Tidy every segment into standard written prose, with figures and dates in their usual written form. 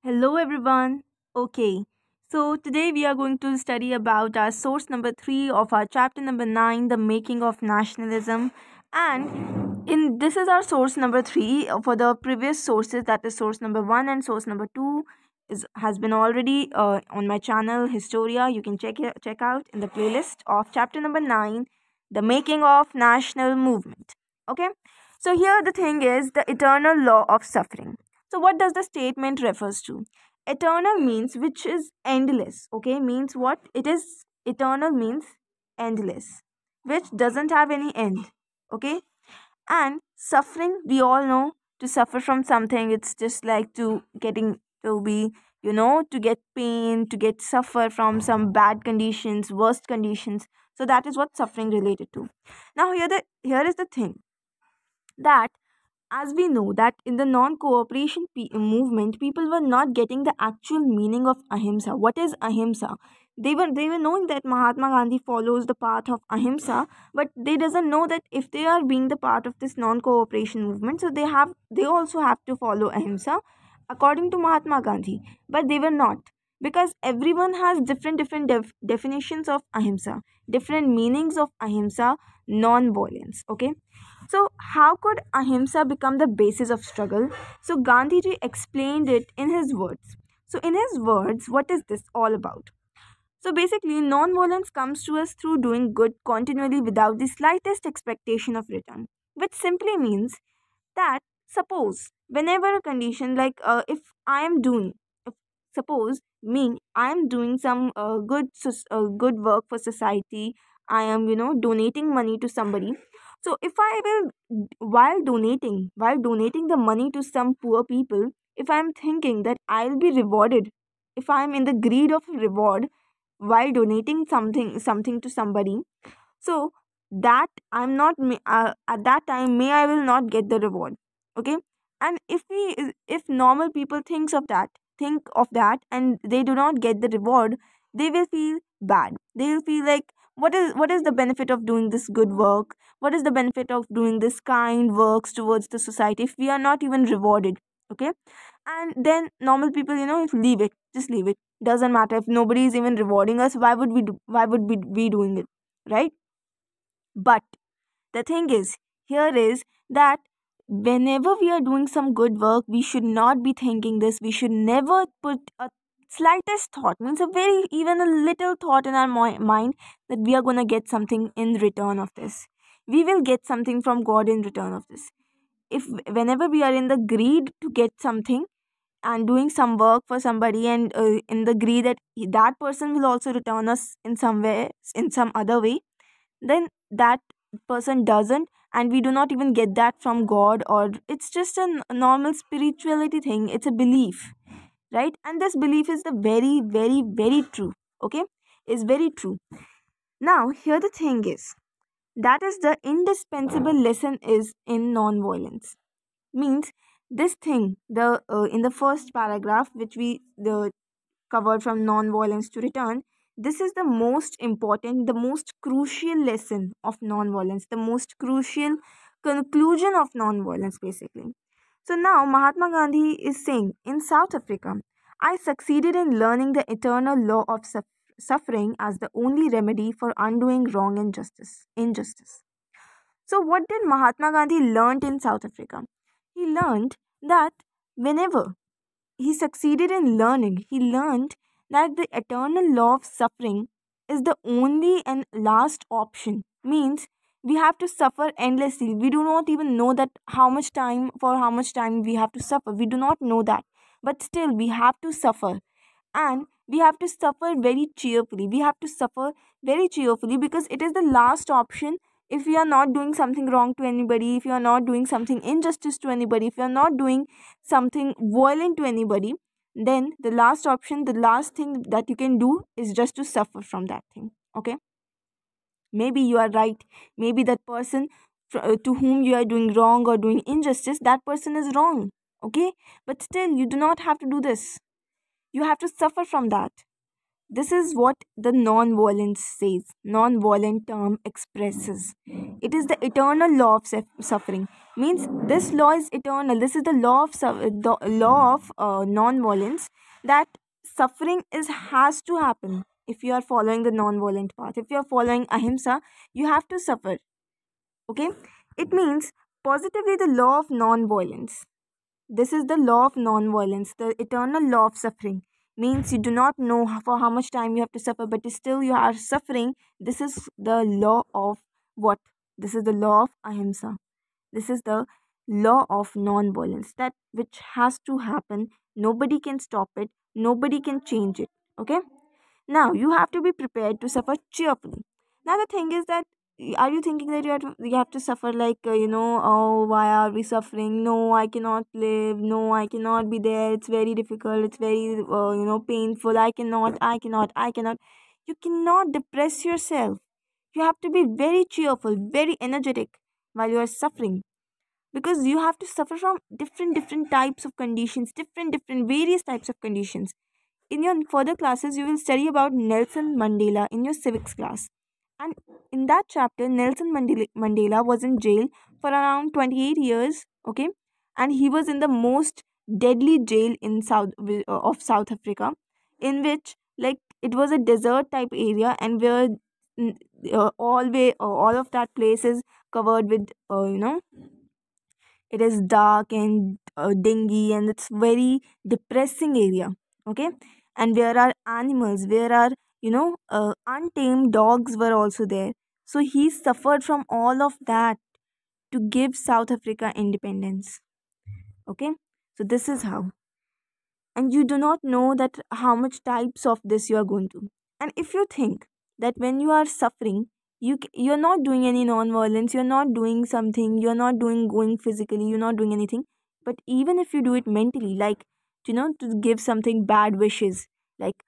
Hello everyone. Okay. So today we are going to study about our source number 3 of our chapter number 9, the making of nationalism. And in this is our source number 3 for the previous sources, that is source number 1 and source number 2 has been already on my channel Historia. You can check out in the playlist of chapter number 9, the making of national movement. Okay? So here the thing is the eternal law of suffering. So what does the statement refers to? Eternal means which is endless. Okay, means what? It is eternal means endless, which doesn't have any end. Okay, and suffering we all know, to suffer from something, it's just like to getting to be, to get pain, to get suffer from some bad conditions, worst conditions. So that is what suffering related to. Now here is the thing, that as we know that in the non-cooperation movement, people were not getting the actual meaning of ahimsa. What is ahimsa? They were knowing that Mahatma Gandhi follows the path of ahimsa, but they doesn't know that if they are being the part of this non-cooperation movement, so they also have to follow ahimsa according to Mahatma Gandhi. But they were not, because everyone has different definitions of ahimsa, different meanings of ahimsa, non-violence. Okay, so, how could ahimsa become the basis of struggle? So, Gandhiji explained it in his words. So, in his words, what is this all about? So, basically, non violence comes to us through doing good continually without the slightest expectation of return, which simply means that suppose whenever a condition like if I am doing, if, suppose me, I am doing some good work for society, I am donating money to somebody. So if I will, while donating the money to some poor people, if I am thinking that I'll be rewarded, if I am in the greed of reward while donating something to somebody, so that I'm not at that time, may I will not get the reward. Okay, and if normal people think of that and they do not get the reward, they will feel bad. They will feel like, what is the benefit of doing this good work? What is the benefit of doing this kind works towards the society if we are not even rewarded? Okay, and then normal people, if leave it, just leave it, doesn't matter. If nobody is even rewarding us, why would we be doing it, right? But the thing is, here is that whenever we are doing some good work, we should not be thinking this. We should never put a slightest thought, means a very, even a little thought in our mind, that we are going to get something in return of this. We will get something from God in return of this. If whenever we are in the greed to get something and doing some work for somebody, and in the greed that that person will also return us in some way, in some other way, then that person doesn't, and we do not even get that from God, or it's just a normal spirituality thing, it's a belief, right? And this belief is the very very very true. Okay, is very true. Now here the thing is, that is the indispensable lesson is in non-violence, means this thing, the in the first paragraph which we the covered, from non-violence to return, this is the most important, the most crucial lesson of non-violence, the most crucial conclusion of non-violence, basically. So now Mahatma Gandhi is saying, in South Africa, I succeeded in learning the eternal law of suffering as the only remedy for undoing wrong and injustice. So what did Mahatma Gandhi learnt in South Africa? He learned that whenever he learned that the eternal law of suffering is the only and last option. Means we have to suffer endlessly. We do not even know that how much time we have to suffer. We do not know that. But still, we have to suffer. And we have to suffer very cheerfully. We have to suffer very cheerfully because it is the last option. If we are not doing something wrong to anybody, if you are not doing something injustice to anybody, if you are not doing something violent to anybody, then the last option, the last thing that you can do is just to suffer from that thing. Okay, maybe you are right, maybe that person to whom you are doing wrong or doing injustice, that person is wrong. Okay, but still you do not have to do this. You have to suffer from that. This is what the non-violence says. Non-violent term expresses. It is the eternal law of suffering. Means this law is eternal. This is the law of the law of non-violence, that suffering is has to happen if you are following the non-violent path. If you are following ahimsa, you have to suffer. Okay, it means positively the law of non-violence. This is the law of non-violence, the eternal law of suffering. Means you do not know for how much time you have to suffer, but still you are suffering. This is the law of what? This is the law of ahimsa. This is the law of non-violence, that which has to happen. Nobody can stop it. Nobody can change it. Okay. Now you have to be prepared to suffer cheerfully. Now the thing is that, are you thinking that you have to suffer like, oh, why are we suffering? No, I cannot live. No, I cannot be there. It's very difficult. It's very painful. I cannot. You cannot depress yourself. You have to be very cheerful, very energetic while you are suffering, because you have to suffer from different types of conditions, different various types of conditions. In your further classes, you will study about Nelson Mandela in your civics class. And in that chapter, Nelson Mandela was in jail for around 28 years, okay? And he was in the most deadly jail in of South Africa, in which, like, it was a desert type area, and where all of that place is covered with it is dark and dingy, and it's very depressing area, okay? And where are animals, where are untamed dogs were also there. So he suffered from all of that to give South Africa independence, okay? So this is how. And you do not know that how much types of this you are going to. And if you think that when you are suffering, you're not doing any non-violence, you're not doing something, you're not doing going physically, you're not doing anything. But even if you do it mentally, like, to give something bad wishes, like,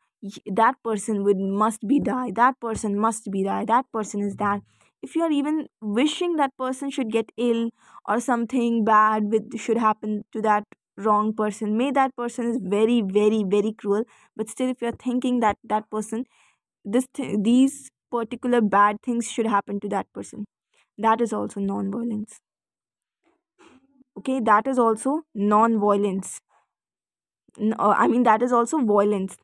that person would must be die, that person must be die, that person is that. If you are even wishing that person should get ill, or something bad with should happen to that wrong person, may that person is very very very cruel, but still if you're thinking that that person, these particular bad things should happen to that person, that is also non-violence. Okay, that is also non-violence. I mean, that is also violence.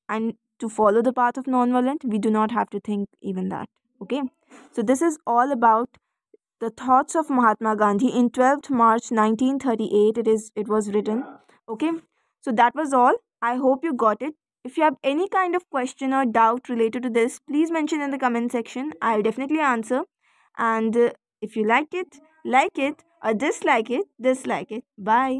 And to follow the path of non-violence, we do not have to think even that. Okay, so this is all about the thoughts of Mahatma Gandhi in 12th March 1938. It was written. Okay, so that was all. I hope you got it. If you have any kind of question or doubt related to this, please mention in the comment section. I'll definitely answer. And if you like it, or dislike it, dislike it. Bye.